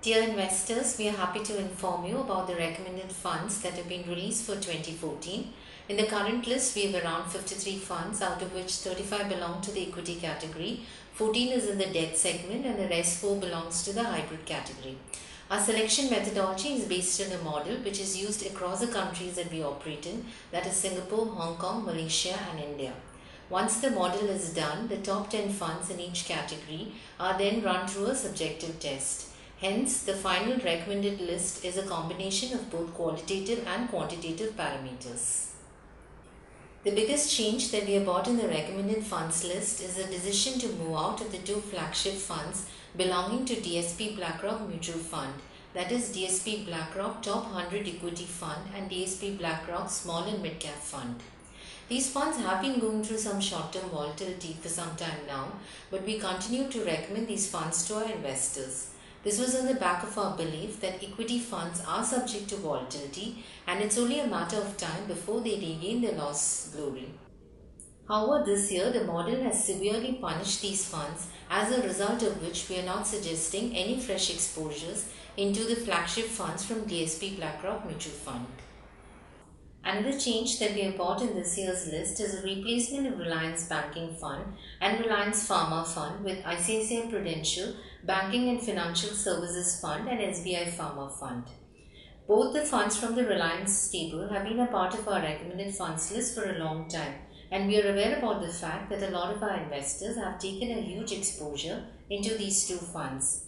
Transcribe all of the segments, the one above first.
Dear investors, we are happy to inform you about the recommended funds that have been released for 2014. In the current list, we have around 53 funds, out of which 35 belong to the equity category, 14 is in the debt segment, and the rest 4 belongs to the hybrid category. Our selection methodology is based on a model which is used across the countries that we operate in, that is Singapore, Hong Kong, Malaysia, and India. Once the model is done, the top 10 funds in each category are then run through a subjective test. Hence, the final recommended list is a combination of both qualitative and quantitative parameters. The biggest change that we have brought in the recommended funds list is the decision to move out of the two flagship funds belonging to DSP BlackRock Mutual Fund, that is DSP BlackRock Top 100 Equity Fund and DSP BlackRock Small and Mid Cap Fund. These funds have been going through some short-term volatility for some time now, but we continue to recommend these funds to our investors. This was on the back of our belief that equity funds are subject to volatility and it's only a matter of time before they regain their lost glory. However, this year the model has severely punished these funds, as a result of which we are not suggesting any fresh exposures into the flagship funds from DSP BlackRock Mutual Fund. Another change that we have brought in this year's list is a replacement of Reliance Banking Fund and Reliance Pharma Fund with ICICI Prudential Banking and Financial Services Fund and SBI Pharma Fund. Both the funds from the Reliance stable have been a part of our recommended funds list for a long time, and we are aware about the fact that a lot of our investors have taken a huge exposure into these two funds.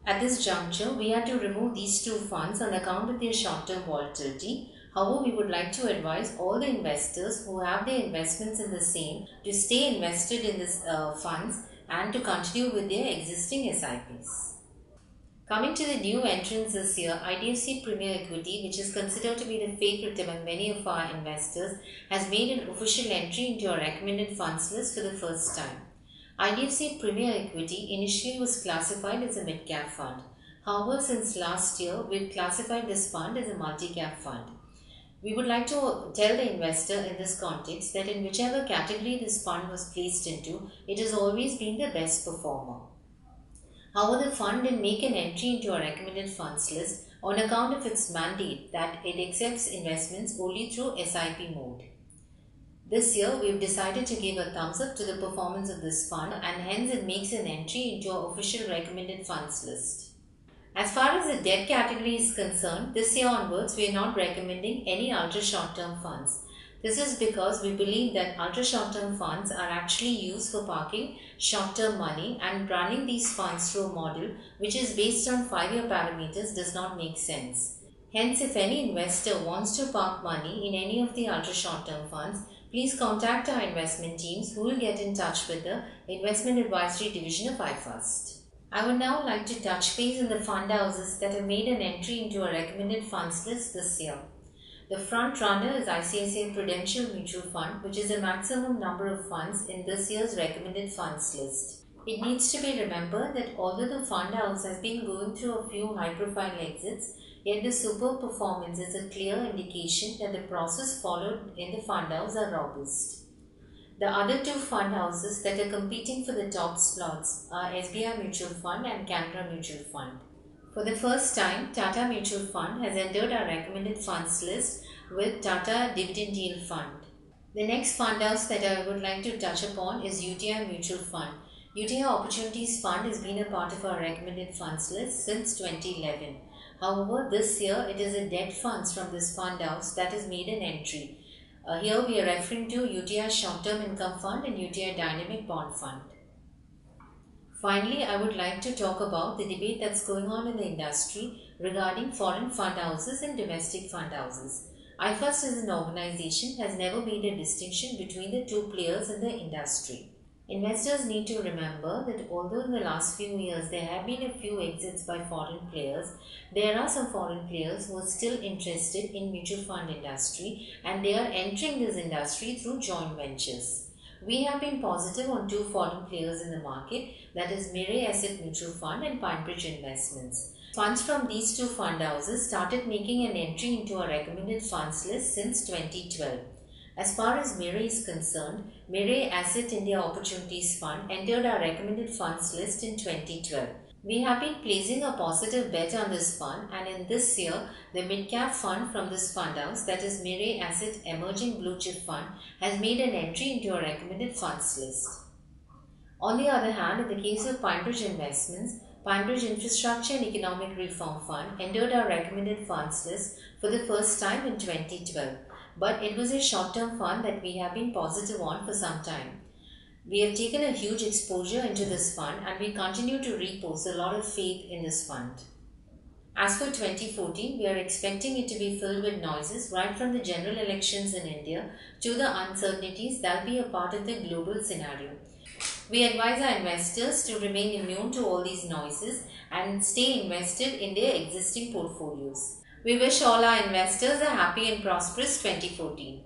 At this juncture, we had to remove these two funds on account of their short-term volatility. However, we would like to advise all the investors who have their investments in the same to stay invested in these funds and to continue with their existing SIPs. Coming to the new entrants this year, IDFC Premier Equity, which is considered to be the favorite among many of our investors, has made an official entry into our recommended funds list for the first time. IDFC Premier Equity initially was classified as a mid-cap fund. However, since last year, we've classified this fund as a multi-cap fund. We would like to tell the investor in this context that in whichever category this fund was placed into, it has always been the best performer. However, the fund did make an entry into our recommended funds list on account of its mandate that it accepts investments only through SIP mode. This year, we've decided to give a thumbs up to the performance of this fund, and hence it makes an entry into our official recommended funds list. As far as the debt category is concerned, this year onwards, we are not recommending any ultra short-term funds. This is because we believe that ultra short-term funds are actually used for parking short-term money, and running these funds through a model which is based on 5-year parameters does not make sense. Hence, if any investor wants to park money in any of the ultra short-term funds, please contact our investment teams who will get in touch with the Investment Advisory Division of iFast. I would now like to touch base on the fund houses that have made an entry into a recommended funds list this year. The front runner is ICICI Prudential Mutual Fund, which is the maximum number of funds in this year's recommended funds list. It needs to be remembered that although the fund house has been going through a few high-profile exits, yet the superb performance is a clear indication that the process followed in the fund house are robust. The other two fund houses that are competing for the top slots are SBI Mutual Fund and Canara Mutual Fund. For the first time, Tata Mutual Fund has entered our recommended funds list with Tata Dividend Yield Fund. The next fund house that I would like to touch upon is UTI Mutual Fund. UTI Opportunities Fund has been a part of our recommended funds list since 2011. However, this year it is a debt funds from this fund house that has made an entry. Here we are referring to UTI Short-Term Income Fund and UTI Dynamic Bond Fund. Finally, I would like to talk about the debate that's going on in the industry regarding foreign fund houses and domestic fund houses. iFast as an organization has never made a distinction between the two players in the industry. Investors need to remember that although in the last few years there have been a few exits by foreign players, there are some foreign players who are still interested in mutual fund industry, and they are entering this industry through joint ventures. We have been positive on two foreign players in the market, that is Mirae Asset Mutual Fund and PineBridge Investments. Funds from these two fund houses started making an entry into our recommended funds list since 2012. As far as Mirae is concerned, Mirae Asset India Opportunities Fund entered our recommended funds list in 2012. We have been placing a positive bet on this fund, and in this year, the mid-cap fund from this fund house, that is Mirae Asset Emerging Blue Chip Fund, has made an entry into our recommended funds list. On the other hand, in the case of PineBridge Investments, PineBridge Infrastructure and Economic Reform Fund entered our recommended funds list for the first time in 2012, but it was a short-term fund that we have been positive on for some time. We have taken a huge exposure into this fund and we continue to repose a lot of faith in this fund. As for 2014, we are expecting it to be filled with noises right from the general elections in India to the uncertainties that will be a part of the global scenario. We advise our investors to remain immune to all these noises and stay invested in their existing portfolios. We wish all our investors a happy and prosperous 2014.